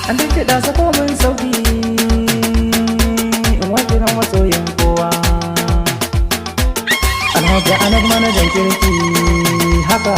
An duk kiɗa sako min sauki in waƙe nan masoyin kowa. Alhaji Anas manajan kirki haka.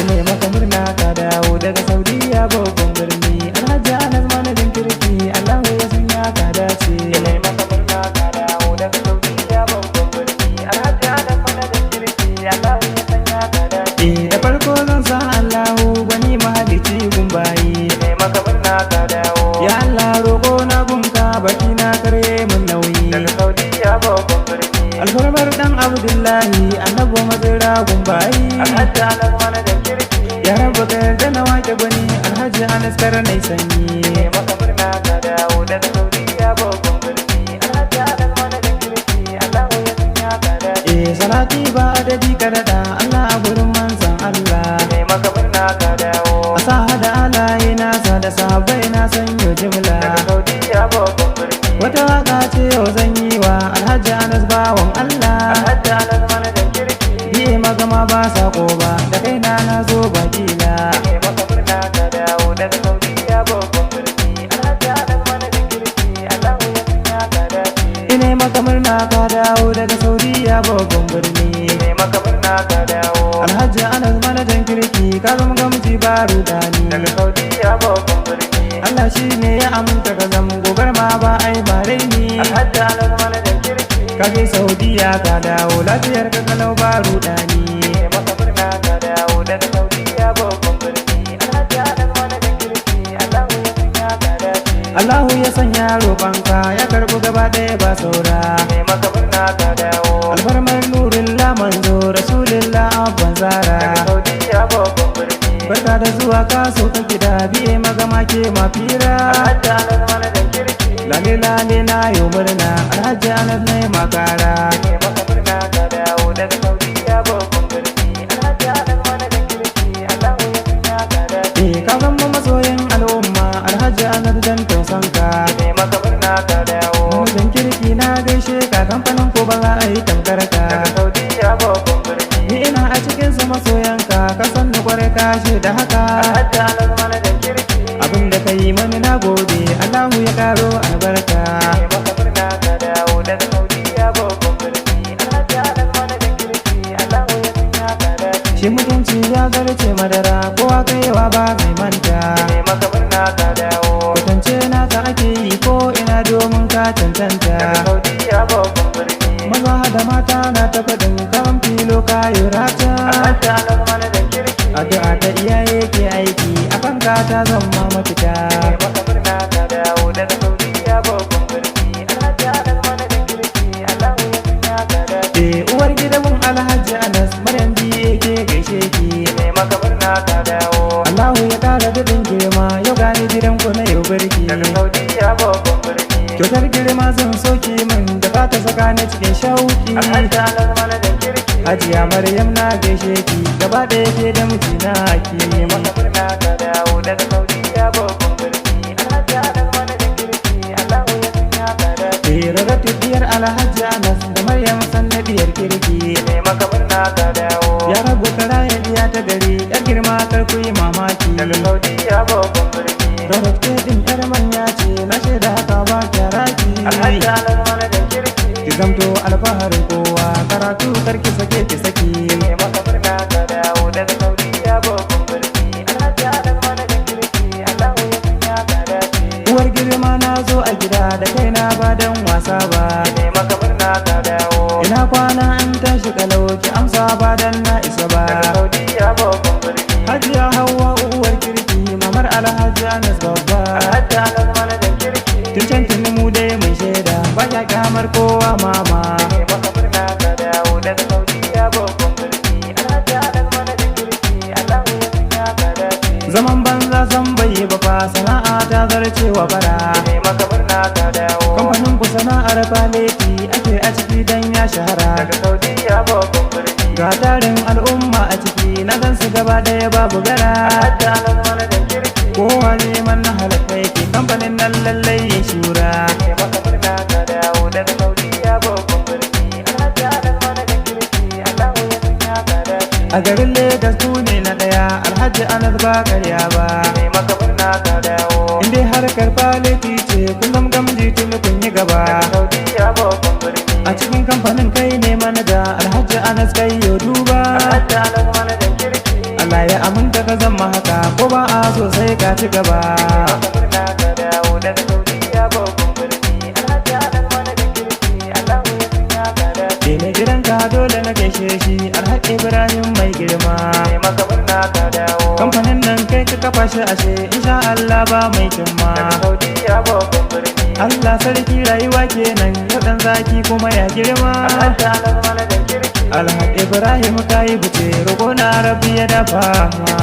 Ina maka murna ka dawo daga Saudiya babban birni. Alhaji Anas manajan kirki Allah ya sanya ka dace. Ina maka murna ka dawo daga Saudiya babban birni. Alhaji Anas manajan kirki Allah ya sanya ka dace. Da farko zan sa Allahu gwani mahalici gumbayi. Ina maka murna ka dawo. Ya Allah roƙo na gunka baki na kare mun nauyi. Daga Saudiya babban birni. Alfarmar dan Abdullahi annabi mazira gumbayi. Alhaji Anas manajan kirki. Ya rabu ka yarda na wake gwani Alhaji Anas karanai sanyi. Ina maka murna ka dawo daga Saudiya babban birni. Alhaji Anas manajan kirki Allahu ya sanya ka dace. Salati ba adadi ka daɗa Allah a gurin manzan Allah. Ina maka murna ka dawo. Asa da alaye nasa da sahabbai na sanyo jimla. Daga Saudiya babban birni. Wata waka ce yau zan yi wa Alhaji Anas bawan Allah. Alhaji Anas manajan kirki. Biye magama ba sako ba da kaina na zo baki na. Ina maka murna ka dawo daga Saudiya babban birni. Alhaji Anas manajan kirki Allahu ya sanya ka dace. Ina maka murna ka dawo daga Saudiya babban birni. Ina maka murna ka dawo. Alhaji Anas manajan kirki ka zama gamji ba rudani. Daga Saudiya babban birni. Allah shi ne ya aminta ka zama gobar ma ba ai bare ni. Alhaji Anas manajan kirki ka je Saudiya ka dawo lafiyar ka kalau ba rudani. Ina maka murna ka dawo daga Saudiya babban birni. Alhaji Anas manajan kirki Allahu ya sanya ka dace. Allahu ya sanya roƙonka ya karɓi gaba ɗaya ba saura. Ina maka murna ka dawo. Alfarmar nurullah manzo rasulillah abban zara. Daga Saudiya babban birni. Barka da zuwa ka so ka gida biye magama ke mafira. Alhaji Anas manajan kirki. Lale lale na yau murna Alhaji Anas ne makara. Ina maka murna ka dawo daga Saudiya babban birni. Alhaji Anas manajan kirki Allahu ya sanya ka dace. Ka zama masoyin al'umma Alhaji Anas dan tausan ka. Ina maka murna ka dawo. Manajan kirki na gaishe ka kamfanin ko ba za a yi tamkar ka. Daga Saudiya babban birni. Ni ina a cikin su masoyanka ka san ni kware ka da haka. Alhaji Anas manajan kirki. Abin da ka yi mani na gode Allahu ya karo albarka. Ina maka murna ka dawo daga Saudiya babban birni. Alhaji Anas manajan kirki Allahu ya sanya ka dace. Shi mutunci ya zarce madara kowa kaiwa ba mai manta. Ina maka murna ka dawo. Kwatance naka ake yi ko ina domin ka cancanta. Daga Saudiya babban birni. Maza da mata na ta faɗin kan filo kayo rata. Alhaji Anas manajan kirki. Addu'a ta iyaye ke aiki akan ka ta zama mafita. Ina maka murna ka dawo daga Saudiya babban birni. Alhaji Anas manajan kirki Allahu ya sanya ka dace. Uwar gidan Alhaji Anas Maryam biye ke gaishe ki. Ina maka murna ka dawo. Allahu ya kara daɗin girma yau gani gidan ku na yau birki. Daga Saudiya babban birni. Kyautar girma zan soki min da ba ta saka ni cikin shauki. Alhaji Anas manajan kirki. Hajiya Maryam na gaishe ki gaba ɗaya ke da mijina ki. Ina maka murna ka dawo daga Saudiya babban birni. Alhaji Anas manajan kirki Allahu ya sanya ka dace. Rarratu diyar Alhaji Anas da Maryam sannadiyar kirki. Ina maka murna ka dawo. Ya rabu karaya diya ta gari yar girma kar ku yi mamaki. Daga Saudiya babban birni. Rarratu din yar manya ce na shaida haka ba kyaraki. Alhaji Anas manajan kirki. Ki zamto alfaharin kowa karatu karki sake ki saki. Ina maka murna ka dawo daga Saudiya babban birni. Alhaji Anas manajan kirki Allahu ya sanya ka dace. Uwar girma na zo a gida da kaina ba dan wasa ba. Ina maka murna ka dawo. Ina kwana an tashi kalau ki amsa ba dan na isa ba. Daga Saudiya babban birni. Hajiya Hauwa uwar kirki mamar Alhaji Anas babba. Alhaji Anas manajan kirki. Tun can tuni mu dai mun shaida ba ya kyamar kowa mama. Ina maka murna ka dawo daga Saudiya babban birni. Alhaji Anas manajan kirki Allahu ya sanya ka dace. Zaman banza san bai ba fa sana'a ta zarcewa bara. Ina maka murna ka dawo. Kamfanin ku sana'ar faleti ake a ciki dan ya shahara. Daga Saudiya babban birni. Ga tarin al'umma a ciki na gan su gaba ɗaya babu gara. Alhaji Anas manajan kirki. Kowa neman na halatta yake kamfanin nan lallai ya shura. Ina maka murna ka dawo daga Saudiya babban birni. Alhaji Anas manajan kirki Allahu ya sanya ka dace. A garin Legas ku ne na ɗaya, Alhaji Anas ba ƙarya ba. ne maka murna ka dawo. Inde harkar faliti ce kullum gamji tun kun yi gaba. Saudiya babban birni. A cikin kamfanin kai ne manaja, Alhaji Anas kai yo duba. Alhaji Anas manajan kirki. Allah ya aminta ka zama haka, ko ba a so sai ka ci gaba. Maka murna ka dawo daga Saudiya babban birni. Alhaji Anas manajan kirki. Allah ya sanya ka dace. Mai gidanka dole na gaishe shi, Alhaji Ibrahim mai girma. ne maka murna ka dawo. Kamfanin nan kai ka kafa shi ashe, insha Allah ba mai cimma. Daga Saudiya babban birni. Allah sarki rayuwa kenan, yau dan zaki kuma ya girma. Alhaji Anas manajan kirki. Alhaji Ibrahim ka yi buce, roƙo na Rabbi ya dafa ma.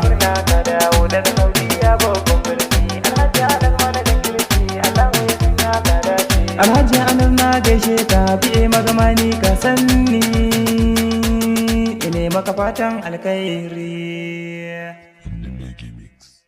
murna ka dawo daga Saudiya babban birni. Alhaji Anas manajan kirki. Allah ya sanya ka dace. Alhaji Anas na gaishe ka, biye magamani ka sanni. Ine maka fatan alkhairi. From the Maggie Mix.